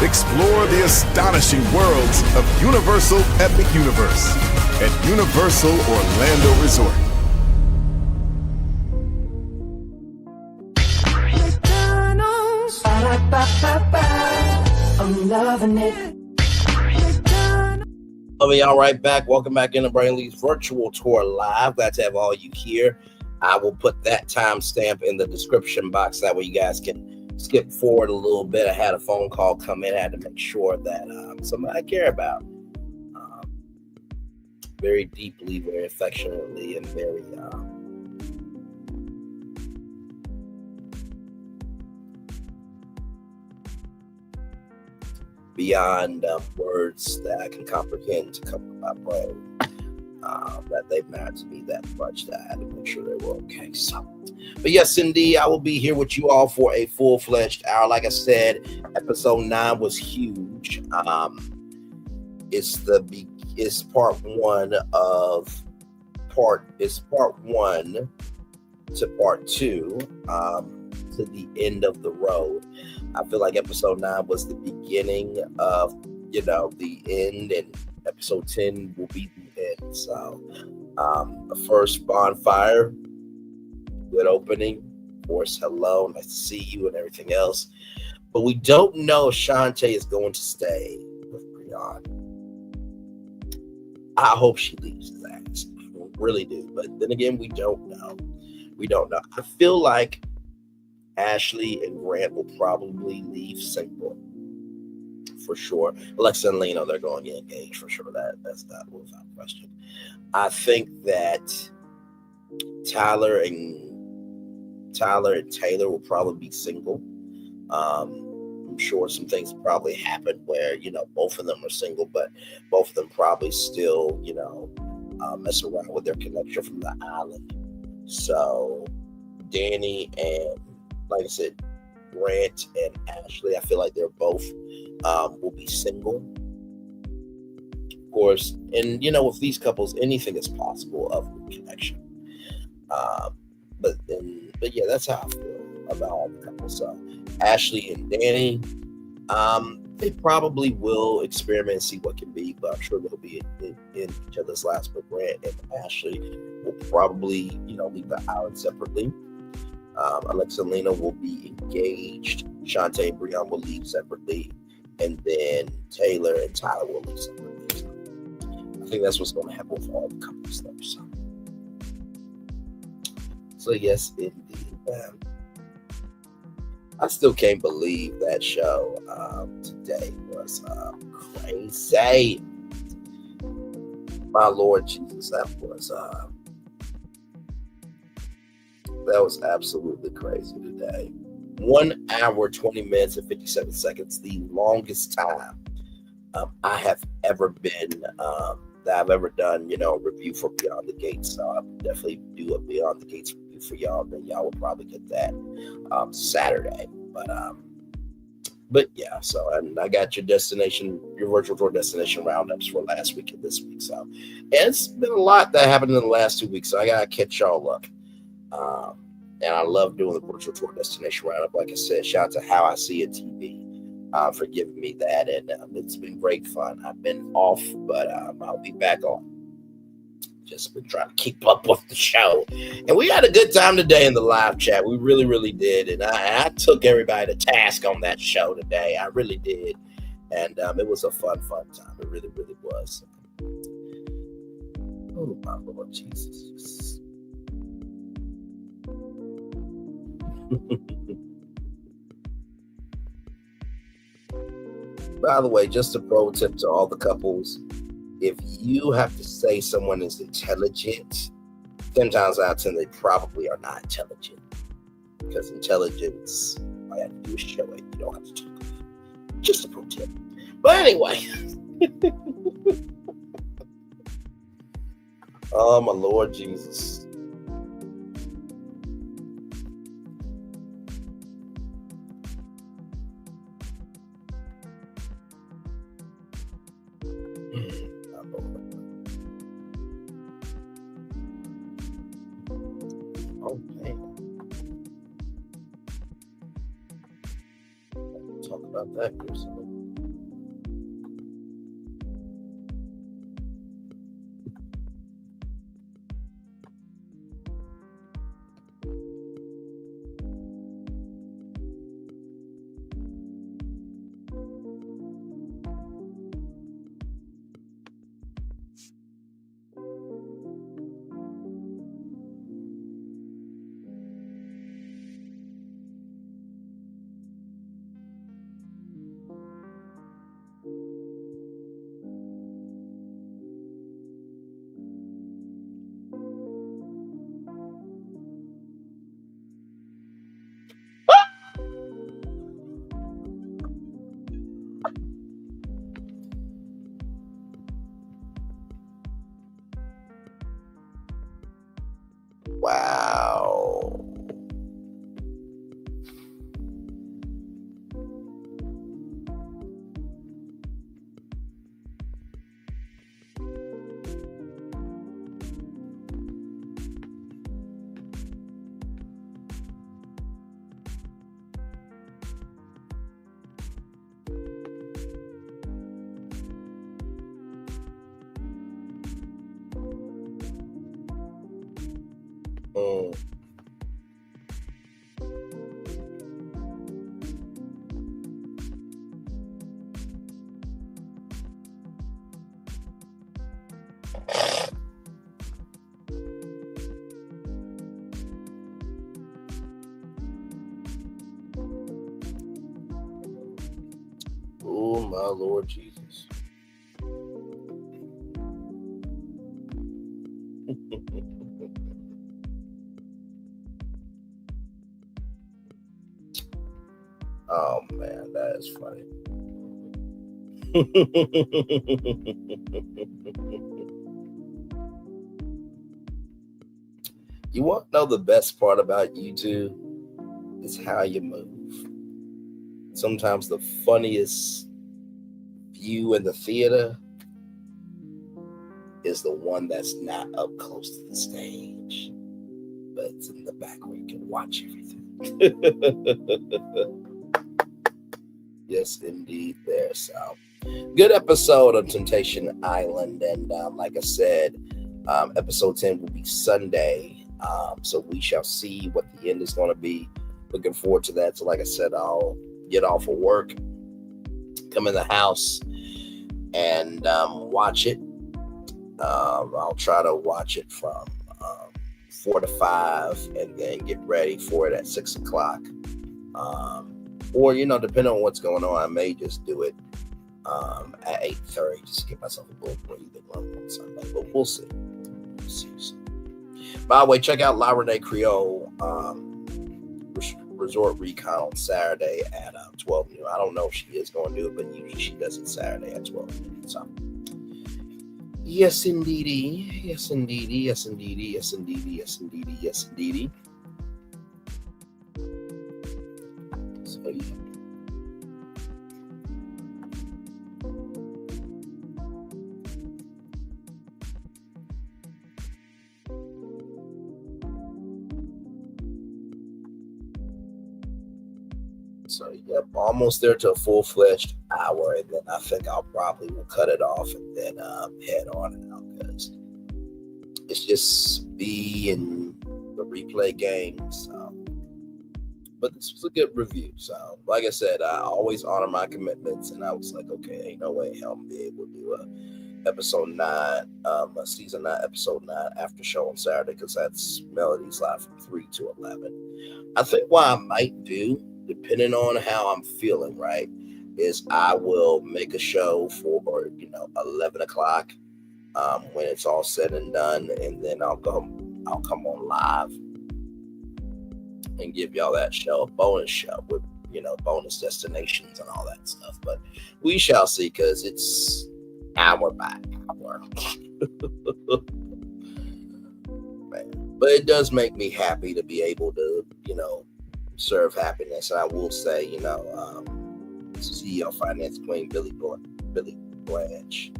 Explore the astonishing worlds of Universal Epic Universe at Universal Orlando Resort. I'm loving it. Y'all right back. Welcome back into Brion Lee's virtual tour live. Glad to have all you here. I will put that timestamp in the description box. That way you guys can skip forward a little bit. I had a phone call come in. I had to make sure that somebody I care about very deeply, very affectionately, and very beyond words that I can comprehend to come from my brain, that they've mattered to me that much that I had to make sure they're Okay, so. But yes, indeed, I will be here with you all for a full-fledged hour. Like I said, episode 9 was huge. It's part one to part 2, to the end of the road. I feel like episode 9 was the beginning of, the end, and episode 10 will be the end. So, the first bonfire, good opening. Of course, hello, nice to see you and everything else. But we don't know if Shantae is going to stay with Brion. I hope she leaves his ass. I really do. But then again, we don't know. I feel like Ashley and Grant will probably leave single. For sure. Alexa and Lino, they're going to get engaged for sure. That's not without question. I think that Tayler and Tayler will probably be single. I'm sure some things probably happen where, both of them are single, but both of them probably still, mess around with their connection from the island. So Danny and, like I said, Grant and Ashley, I feel like they're both will be single. Of course, and with these couples, anything is possible of connection. But yeah, that's how I feel about all the couples. So Ashley and Danny, they probably will experiment and see what can be, but I'm sure they'll be in each other's lives. But Grant and Ashley will probably, leave the island separately. Alexa and Lena will be engaged. Shantae and Brion will leave separately. And then Tayler and Tayler will leave separately. So I think that's what's going to happen with all the couples though. So yes, indeed. I still can't believe that show today was crazy. My Lord Jesus, that was absolutely crazy today. 1 hour, 20 minutes, and 57 seconds, the longest time I have ever been, that I've ever done, a review for Beyond the Gates. So I'll definitely do a Beyond the Gates review for y'all. Then y'all will probably get that Saturday. But yeah, so, and I got your virtual tour destination roundups for last week and this week. So, and it's been a lot that happened in the last 2 weeks. So I got to catch y'all up. And I love doing the virtual tour destination roundup. Like I said, shout out to How I See It TV for giving me that. And it's been great fun. I've been off, but I'll be back on. Just been trying to keep up with the show. And we had a good time today in the live chat. We really, really did. And I took everybody to task on that show today. I really did. And it was a fun time. It really, really was. Oh, my Lord Jesus. By the way, just a pro tip to all the couples: if you have to say someone is intelligent, 10 times out of 10 they probably are not intelligent, because intelligence, all you have to do is show it. You don't have to talk about it. Just a pro tip. But anyway, oh my Lord Jesus. Talk about that for a second. Oh, my Lord Jesus. Oh, man, that is funny. You want to know the best part about YouTube? Is how you move. Sometimes the funniest view in the theater is the one that's not up close to the stage, but it's in the back where you can watch everything. Yes, indeed, there. So, good episode of Temptation Island, and like I said, episode 10 will be Sunday. So we shall see what the end is going to be. Looking forward to that. So, like I said, I'll get off of work, come in the house, and watch it. I'll try to watch it from 4 to 5 and then get ready for it at 6 o'clock. Or, depending on what's going on, I may just do it at 8:30 just to give myself a little breathing room on Sunday. But we'll see. By the way, check out La Renee Creole Resort Recon on Saturday at 12 noon. I don't know if she is going to do it, but usually she does it Saturday at 12 noon. So, yes, indeedy. Yes, indeedy. Yes, indeedy. Yes, indeedy. Yes, indeedy. Yes, indeedy. So, yeah. So, yep, almost there to a full-fledged hour, and then I think I'll probably will cut it off and then head on out, because it's just me and the replay games. But this was a good review. So, like I said, I always honor my commitments, and I was like, okay, ain't no way hell I'm be able to do a season 9, episode 9 after show on Saturday, because that's Melody's live from 3 to 11. I think what I might do, depending on how I'm feeling, right, is I will make a show for 11 o'clock when it's all said and done, and then I'll come on live and give y'all that show, a bonus show with bonus destinations and all that stuff. But we shall see, because it's hour by hour. Man. But it does make me happy to be able to serve happiness. And I will say, CEO Finance Queen Billy Branch,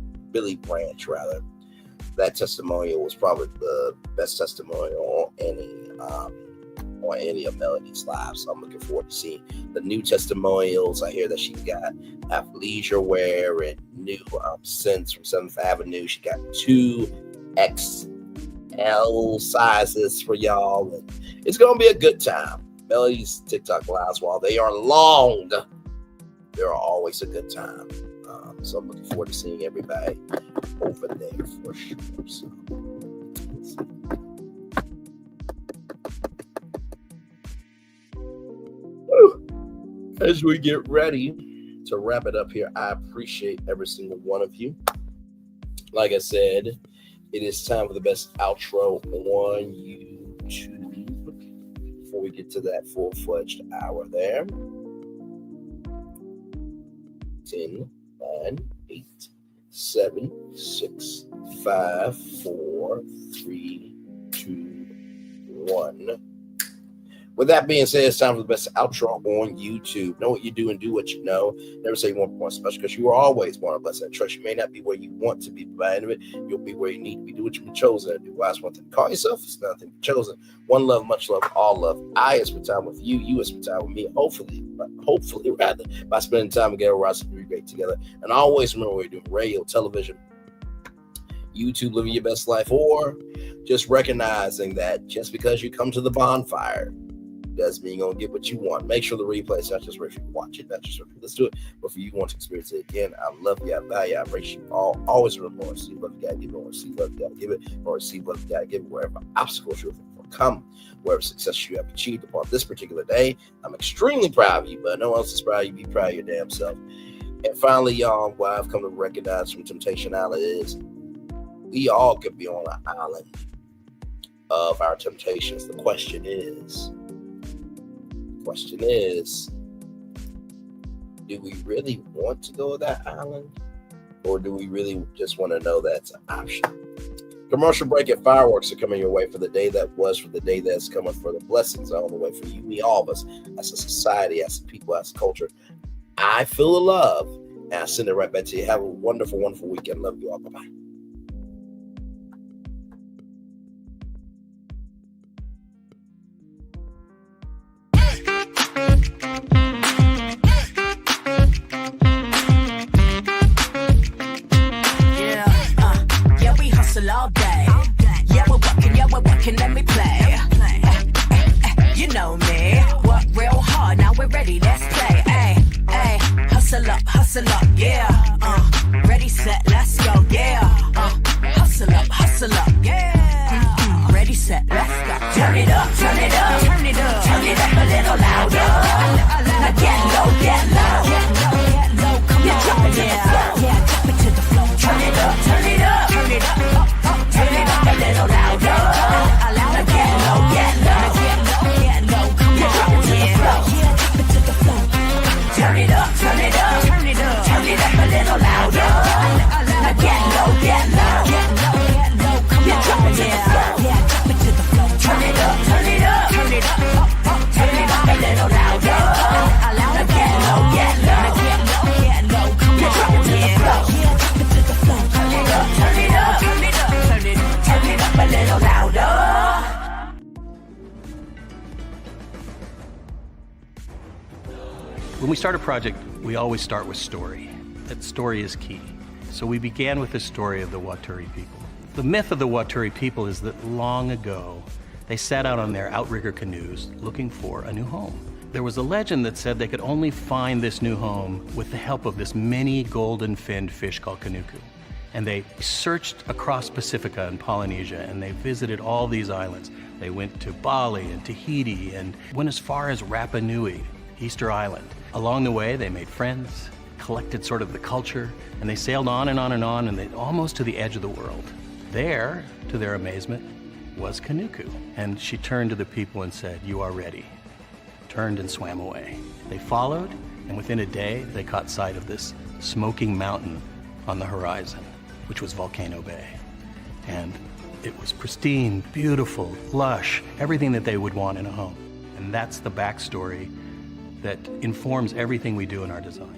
that testimonial was probably the best testimonial on any of Melody's lives. So I'm looking forward to seeing the new testimonials. I hear that she's got athleisure wear and new scents from 7th Avenue. She got 2 XL sizes for y'all, and it's gonna be a good time. Melody's TikTok lives, while they are long, they're always a good time. So I'm looking forward to seeing everybody over there for sure. So, as we get ready to wrap it up here, I appreciate every single one of you. Like I said, it is time for the best outro on YouTube. Before we get to that full-fledged hour there. 10, 9, 8, 7, 6, 5, 4, 3, 2, 1. With that being said, it's time for the best outro on YouTube. Know what you do and do what you know. Never say you want more special, because you are always born a blessing. Trust you may not be where you want to be, but by the end of it, you'll be where you need to be. Do what you've been chosen to do. Wise one thing. Call yourself. It's nothing but chosen. One love, much love, all love. I spend time with you. You spend time with me. Hopefully, by spending time together, we're also doing great together. And always remember, we're doing radio, television, YouTube Living Your Best Life, or just recognizing that just because you come to the bonfire doesn't mean you're going to get what you want. Make sure the replay is not just for you watch it, not just for let's do it, but for you want to experience it again. I love you, I value you, I appreciate you all. Always remember, receive love, you gotta give it, or receive love, you gotta give it, or receive love, you gotta give it. Wherever obstacles you have overcome, wherever success you have achieved upon this particular day, I'm extremely proud of you, but no one else is proud of you. Be proud of your damn self. And finally, y'all, what I've come to recognize from Temptation Island is we all could be on an island of our temptations. The question is, do we really want to go to that island, or do we really just want to know that's an option? Commercial break and fireworks are coming your way for the day that was, for the day that's coming, for the blessings are on the way for you, me, all of us, as a society, as a people, as a culture. I feel the love, and I send it right back to you. Have a wonderful, wonderful weekend. Love you all. Bye-bye. All day. Yeah, we're working, let me play. You know me, work real hard, now we're ready, let's play. Ay, hustle up, yeah. Ready, set, let's go, yeah. Hustle up, yeah. Ready, set, let's go. Turn it up, turn it up, turn it up, turn it up a little louder. Now get low, get low, come on, drop it to the floor, yeah, drop it to the floor. Turn it up, turn it up, turn it up. Turn it up a little louder. Now get low, get low, come on, drop it to the floor, yeah, drop it to the floor. Turn it up, turn it up, turn it up, turn it up a little louder. Now get low, come on, drop it to the floor, yeah, drop it to the floor. Turn it up, turn it up, turn it up, turn it up a little louder. Now get low, come on, drop it to the floor, yeah, drop it to the floor. Turn it up, turn it up, turn it up, turn it up a little louder. When we start a project, we always start with story. That story is key. So we began with the story of the Waturi people. The myth of the Waturi people is that long ago, they set out on their outrigger canoes looking for a new home. There was a legend that said they could only find this new home with the help of this mini golden-finned fish called kanuku. And they searched across Pacifica and Polynesia, and they visited all these islands. They went to Bali and Tahiti and went as far as Rapa Nui, Easter Island. Along the way, they made friends, collected sort of the culture, and they sailed on and on and on, and they almost to the edge of the world. There, to their amazement, was Kanuku. And she turned to the people and said, "You are ready." Turned and swam away. They followed, and within a day, they caught sight of this smoking mountain on the horizon, which was Volcano Bay. And it was pristine, beautiful, lush, everything that they would want in a home. And that's the backstory that informs everything we do in our design.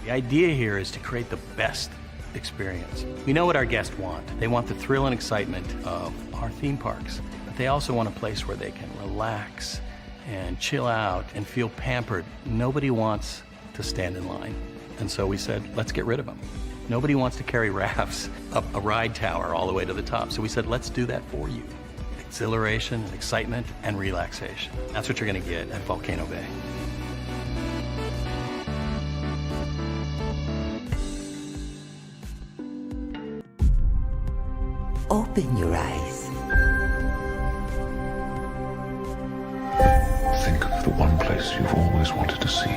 The idea here is to create the best experience. We know what our guests want. They want the thrill and excitement of our theme parks, but they also want a place where they can relax and chill out and feel pampered. Nobody wants to stand in line. And so we said, let's get rid of them. Nobody wants to carry rafts up a ride tower all the way to the top. So we said, let's do that for you. Exhilaration, excitement, and relaxation. That's what you're gonna get at Volcano Bay. Open your eyes. Think of the one place you've always wanted to see.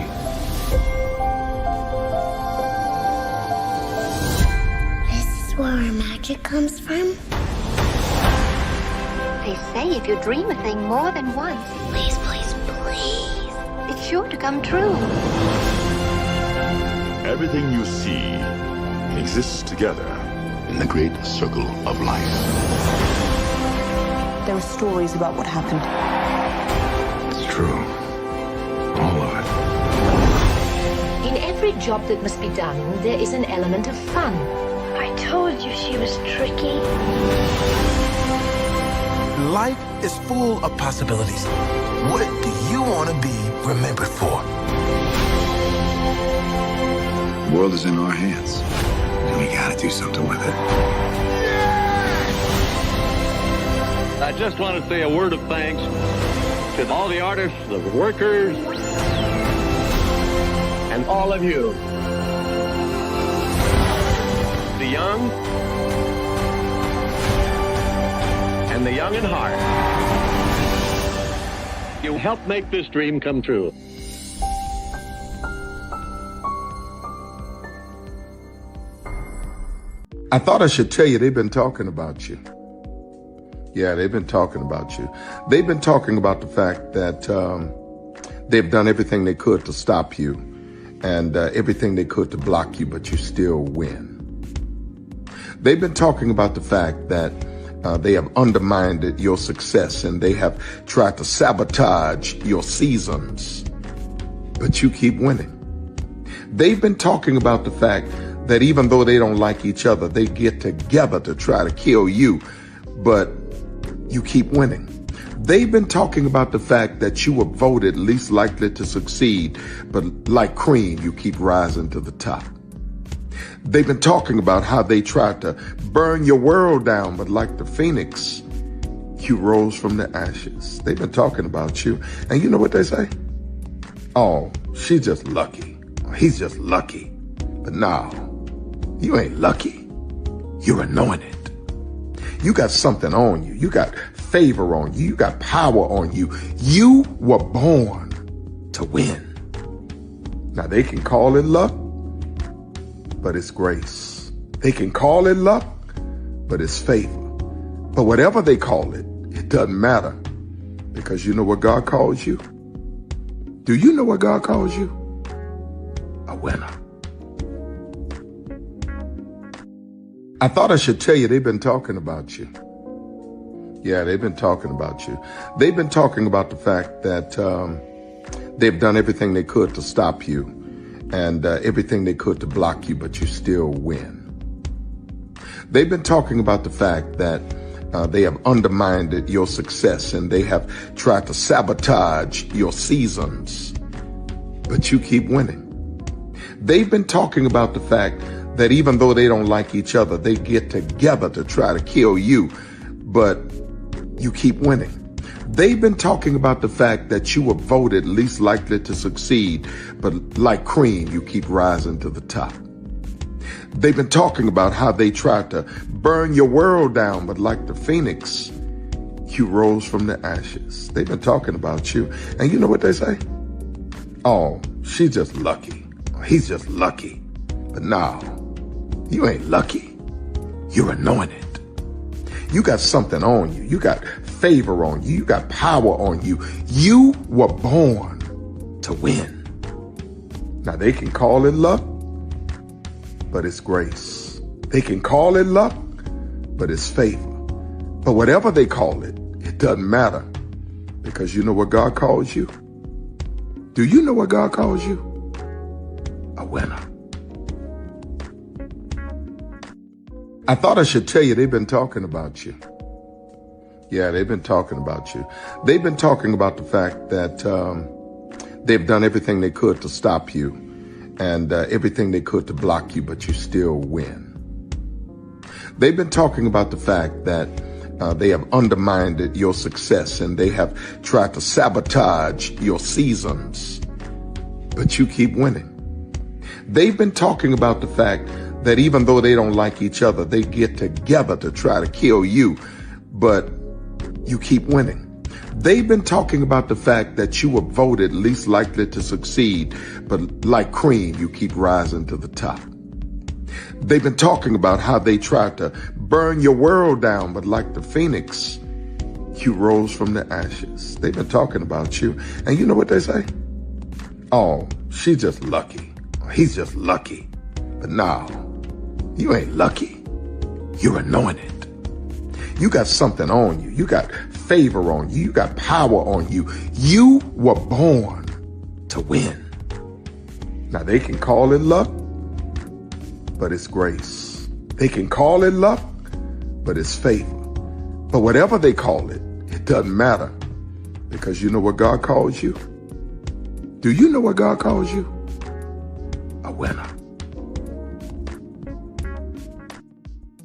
This is where our magic comes from? They say if you dream a thing more than once, Please, please, please. it's sure to come true. Everything you see exists together in the great circle of life. There were stories about what happened. It's true. All of it. In every job that must be done, there is an element of fun. I told you she was tricky. Life is full of possibilities. What do you want to be remembered for? The world is in our hands, and we gotta do something with it. I just want to say a word of thanks to all the artists, the workers, and all of you. The young and the young in heart. You helped make this dream come true. I thought I should tell you they've been talking about you. Yeah, they've been talking about you. They've been talking about the fact that they've done everything they could to stop you and everything they could to block you, but you still win. They've been talking about the fact that they have undermined your success and they have tried to sabotage your seasons, but you keep winning. They've been talking about the fact that even though they don't like each other, they get together to try to kill you, but you keep winning. They've been talking about the fact that you were voted least likely to succeed, but like cream, you keep rising to the top. They've been talking about how they tried to burn your world down, but like the phoenix, you rose from the ashes. They've been talking about you, and you know what they say? Oh, she's just lucky. He's just lucky. But no, you ain't lucky. You're anointed. You got something on you. You got favor on you. You got power on you. You were born to win. Now they can call it luck, but it's grace. They can call it luck, but it's favor. But whatever they call it, it doesn't matter, because you know what God calls you? Do you know what God calls you? A winner. I thought I should tell you they've been talking about you. Yeah, they've been talking about you. They've been talking about the fact that they've done everything they could to stop you and everything they could to block you, but you still win. They've been talking about the fact that they have undermined your success and they have tried to sabotage your seasons, but you keep winning. They've been talking about the fact that even though they don't like each other, they get together to try to kill you, but you keep winning. They've been talking about the fact that you were voted least likely to succeed, but like cream, you keep rising to the top. They've been talking about how they tried to burn your world down, but like the phoenix, you rose from the ashes. They've been talking about you, and you know what they say? Oh, she's just lucky. He's just lucky. But no, you ain't lucky. You're anointed. You got something on you. You got favor on you. You got power on you. You were born to win. Now they can call it luck, but it's grace. They can call it luck, but it's favor. But whatever they call it, it doesn't matter, because you know what God calls you? Do you know what God calls you? A winner. I thought I should tell you, they've been talking about you. Yeah, they've been talking about you. They've been talking about the fact that they've done everything they could to stop you and everything they could to block you, but you still win. They've been talking about the fact that they have undermined your success and they have tried to sabotage your seasons, but you keep winning. They've been talking about the fact that even though they don't like each other, they get together to try to kill you, but you keep winning. They've been talking about the fact that you were voted least likely to succeed, but like cream, you keep rising to the top. They've been talking about how they tried to burn your world down, but like the phoenix, you rose from the ashes. They've been talking about you, and you know what they say? Oh, she's just lucky. He's just lucky. But no, you ain't lucky. You're anointed. You got something on you. You got favor on you. You got power on you. You were born to win. Now they can call it luck, but it's grace. They can call it luck, but it's favor. But whatever they call it, it doesn't matter, because you know what God calls you? Do you know what God calls you? A winner.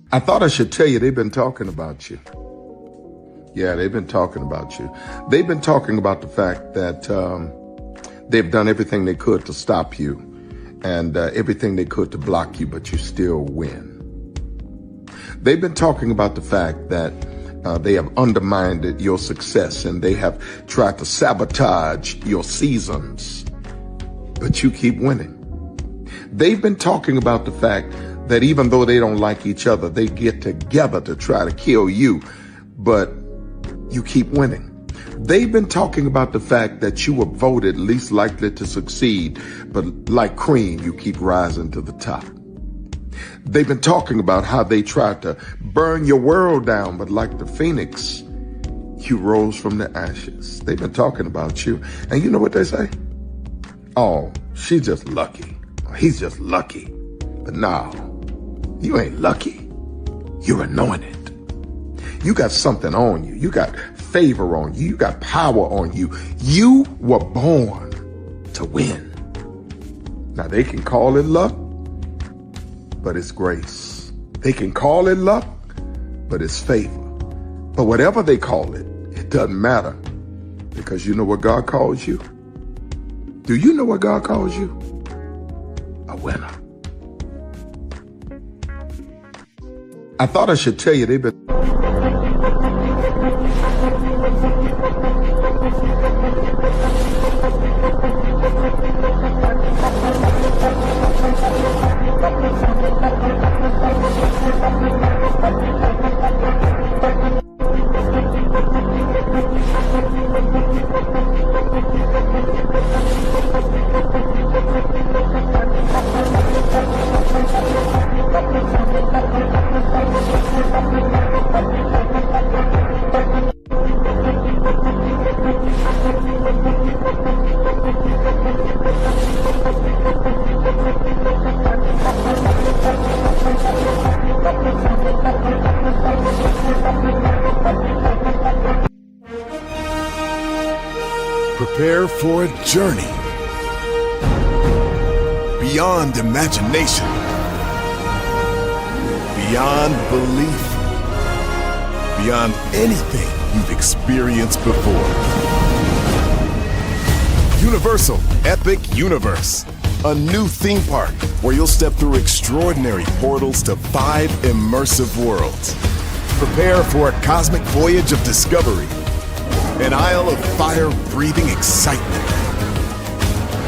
I thought I should tell you they've been talking about you. Yeah, they've been talking about you. They've been talking about the fact that they've done everything they could to stop you and everything they could to block you, but you still win. They've been talking about the fact that they have undermined your success and they have tried to sabotage your seasons, but you keep winning. They've been talking about the fact that even though they don't like each other, they get together to try to kill you, but you keep winning. They've been talking about the fact that you were voted least likely to succeed, but like cream, you keep rising to the top. They've been talking about how they tried to burn your world down, but like the phoenix, you rose from the ashes. They've been talking about you. And you know what they say? Oh, she's just lucky. He's just lucky. But no, you ain't lucky. You're anointed. You got something on you. You got favor on you. You got power on you. You were born to win. Now they can call it luck, but it's grace. They can call it luck, but it's favor. But whatever they call it, it doesn't matter, because you know what God calls you? Do you know what God calls you? A winner. I thought I should tell you they've been... Prepare for a journey beyond imagination, beyond belief, beyond anything you've experienced before. Universal Epic Universe, a new theme park where you'll step through extraordinary portals to 5 immersive worlds. Prepare for a cosmic voyage of discovery, an isle of fire-breathing excitement,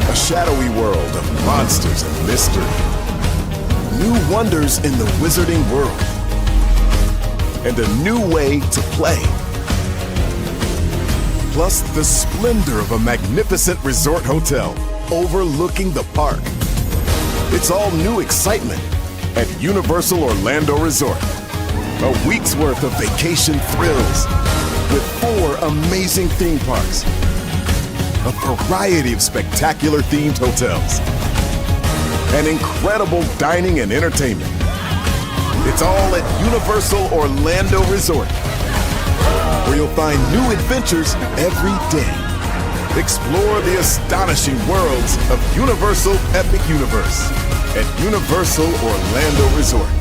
a shadowy world of monsters and mystery, new wonders in the wizarding world, and a new way to play. Plus the splendor of a magnificent resort hotel overlooking the park. It's all new excitement at Universal Orlando Resort. A week's worth of vacation thrills with 4 amazing theme parks, a variety of spectacular themed hotels, and incredible dining and entertainment. It's all at Universal Orlando Resort, where you'll find new adventures every day. Explore the astonishing worlds of Universal Epic Universe at Universal Orlando Resort.